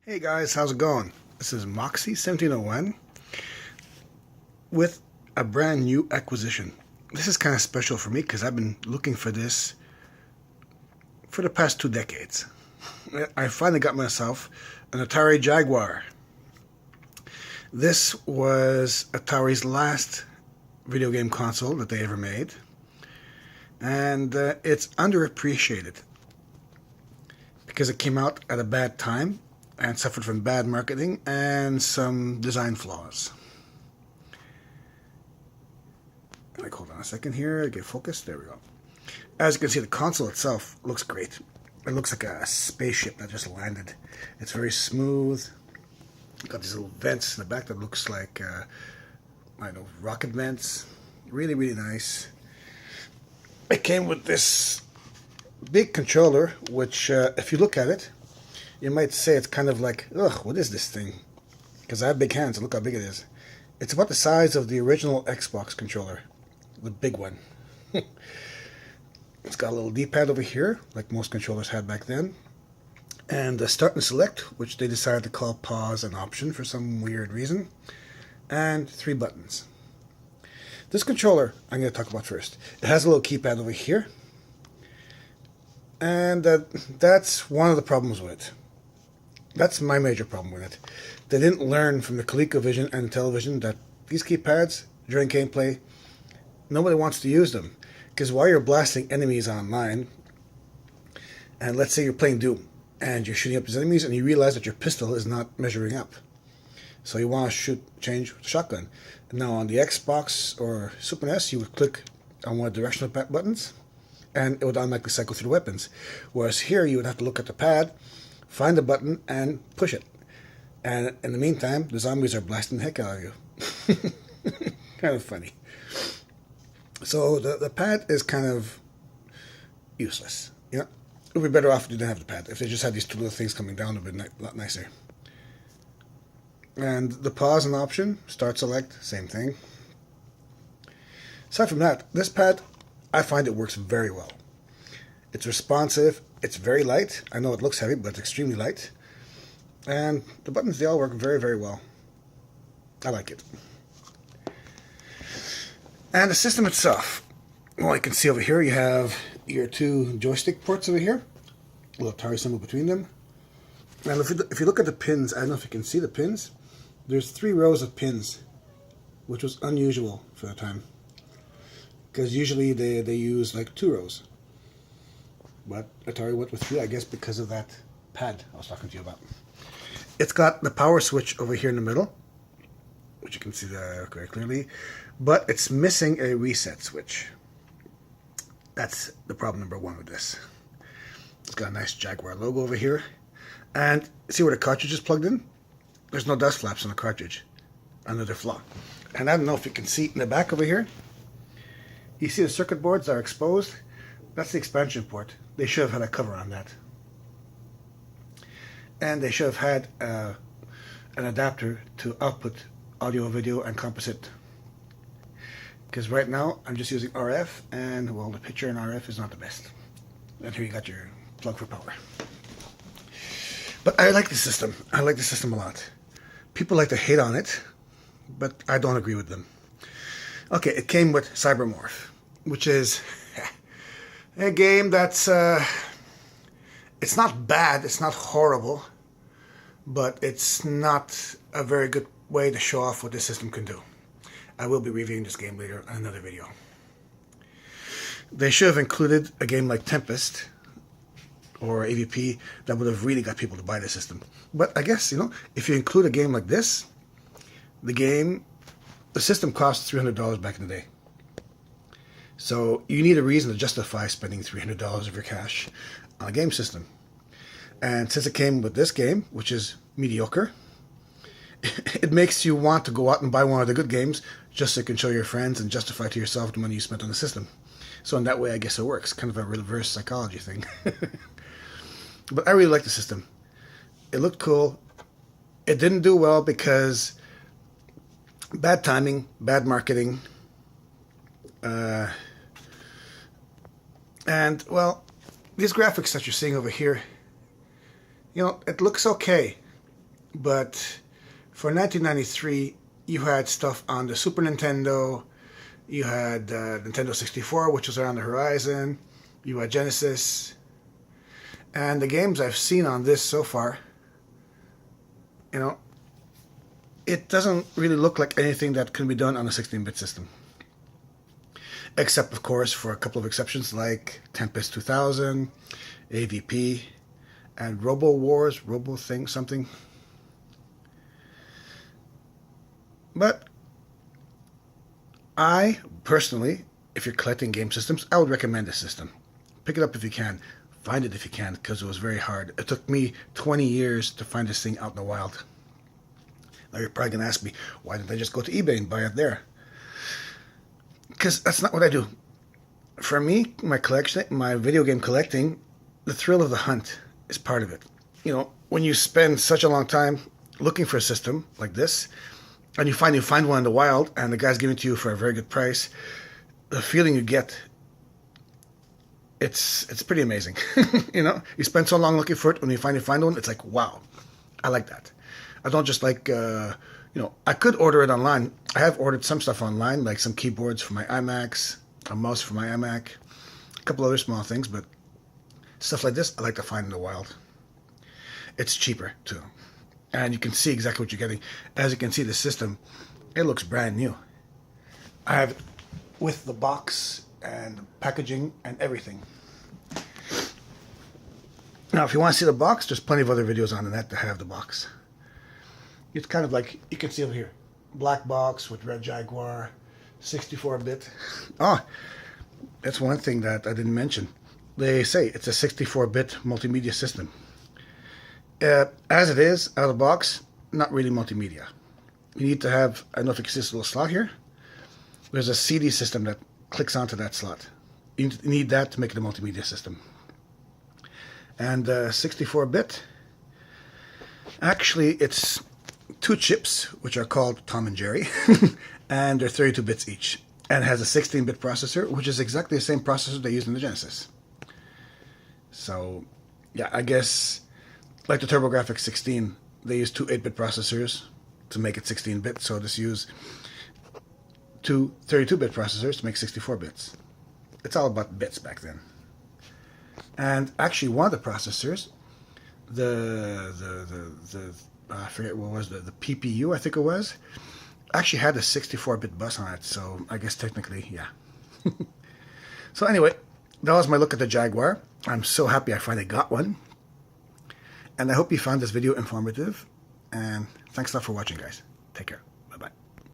Hey guys, how's it going? This is Moxie 1701 with a brand new acquisition. This is kind of special for me because I've been looking for this for the past 2 decades. I finally got myself an Atari Jaguar. This was Atari's last video game console that they ever made, and it's underappreciated because it came out at a bad time and suffered from bad marketing and some design flaws. Like, hold on a second here, get focused. There we go. As you can see, the console itself looks great. It looks like a spaceship that just landed. It's very smooth. Got these little vents in the back that looks like, I don't know, rocket vents. Really, really nice. It came with this big controller, which, if you look at it, you might say it's kind of like, ugh, what is this thing? Because I have big hands, and look how big it is. It's about the size of the original Xbox controller, the big one. It's got a little D-pad over here, like most controllers had back then. And the start and select, which they decided to call pause an option for some weird reason. And 3 buttons. This controller, I'm going to talk about first. It has a little keypad over here. And that's one of the problems with it. That's my major problem with it. They didn't learn from the ColecoVision and television that these keypads, during gameplay, nobody wants to use them. Because while you're blasting enemies online, and let's say you're playing Doom, and you're shooting up these enemies, and you realize that your pistol is not measuring up. So you want to change shotgun. Now on the Xbox or Super NES, you would click on one of the directional buttons, and it would automatically cycle through the weapons. Whereas here, you would have to look at the pad, find the button, and push it. And in the meantime, the zombies are blasting the heck out of you. Kind of funny. So the pad is kind of useless. You know, it would be better off if you didn't have the pad. If they just had these 2 little things coming down, it would be a lot nicer. And the pause and option, start select, same thing. Aside from that, this pad, I find it works very well. It's responsive, it's very light. I know it looks heavy, but it's extremely light. And the buttons, they all work very, very well. I like it. And the system itself, well, you can see over here, you have your 2 joystick ports over here. A little Atari symbol between them. And if you look at the pins, I don't know if you can see the pins. There's 3 rows of pins, which was unusual for the time. Because usually they use like 2 rows. But Atari went with 3, I guess, because of that pad I was talking to you about. It's got the power switch over here in the middle, which you can see there very clearly. But it's missing a reset switch. That's the problem number 1 with this. It's got a nice Jaguar logo over here. And see where the cartridge is plugged in? There's no dust flaps on the cartridge. Another flaw. And I don't know if you can see it in the back over here. You see the circuit boards are exposed? That's the expansion port. They should have had a cover on that. And they should have had an adapter to output audio, video, and composite. Because right now, I'm just using RF, and, well, the picture in RF is not the best. And here you got your plug for power. But I like the system. I like the system a lot. People like to hate on it, but I don't agree with them. Okay, it came with Cybermorph, which is a game that's, it's not bad, it's not horrible, but it's not a very good way to show off what this system can do. I will be reviewing this game later in another video. They should have included a game like Tempest or AVP that would have really got people to buy the system. But I guess, you know, if you include a game like this, the system cost $300 back in the day. So you need a reason to justify spending $300 of your cash on a game system. And since it came with this game, which is mediocre, it makes you want to go out and buy one of the good games just so you can show your friends and justify to yourself the money you spent on the system. So in that way, I guess it works. Kind of a reverse psychology thing. But I really like the system. It looked cool. It didn't do well because bad timing, bad marketing, and, well, these graphics that you're seeing over here, you know, it looks okay. But for 1993, you had stuff on the Super Nintendo, you had Nintendo 64, which was around the horizon, you had Genesis, and the games I've seen on this so far, you know, it doesn't really look like anything that can be done on a 16-bit system. Except, of course, for a couple of exceptions like Tempest 2000, AVP, and Robo Wars, Robo thing, something. But I, personally, if you're collecting game systems, I would recommend this system. Pick it up if you can. Find it if you can, because it was very hard. It took me 20 years to find this thing out in the wild. Now you're probably going to ask me, why didn't I just go to eBay and buy it there? Because that's not what I do. For me, my collection, my video game collecting, the thrill of the hunt is part of it. You know, when you spend such a long time looking for a system like this, and you find one in the wild, and the guy's giving it to you for a very good price, the feeling you get, it's pretty amazing. You know, you spend so long looking for it, when you finally find one, it's like, wow, I like that. I don't just like, you know, I could order it online. I have ordered some stuff online, like some keyboards for my iMacs, a mouse for my iMac, a couple other small things, but stuff like this, I like to find in the wild. It's cheaper, too. And you can see exactly what you're getting. As you can see, the system, it looks brand new. I have it with the box and packaging and everything. Now, if you want to see the box, there's plenty of other videos on the net that have the box. It's kind of like, you can see over here, black box with red Jaguar, 64-bit. Oh, that's one thing that I didn't mention. They say it's a 64-bit multimedia system. As it is, out of the box, not really multimedia. You need to have, I don't know if you can see this little slot here. There's a CD system that clicks onto that slot. You need that to make it a multimedia system. And 64-bit, actually it's 2 chips, which are called Tom and Jerry, and they're 32 bits each. And it has a 16-bit processor, which is exactly the same processor they used in the Genesis. So, yeah, I guess, like the TurboGrafx 16, they use 2 8-bit processors to make it 16-bit, so just use 2 32-bit processors to make 64 bits. It's all about bits back then. And actually, one of the processors, I forget what was the PPU, I think it was, actually had a 64-bit bus on it, so I guess technically, yeah. So anyway, that was my look at the Jaguar. I'm so happy I finally got one. And I hope you found this video informative. And thanks a lot for watching, guys. Take care.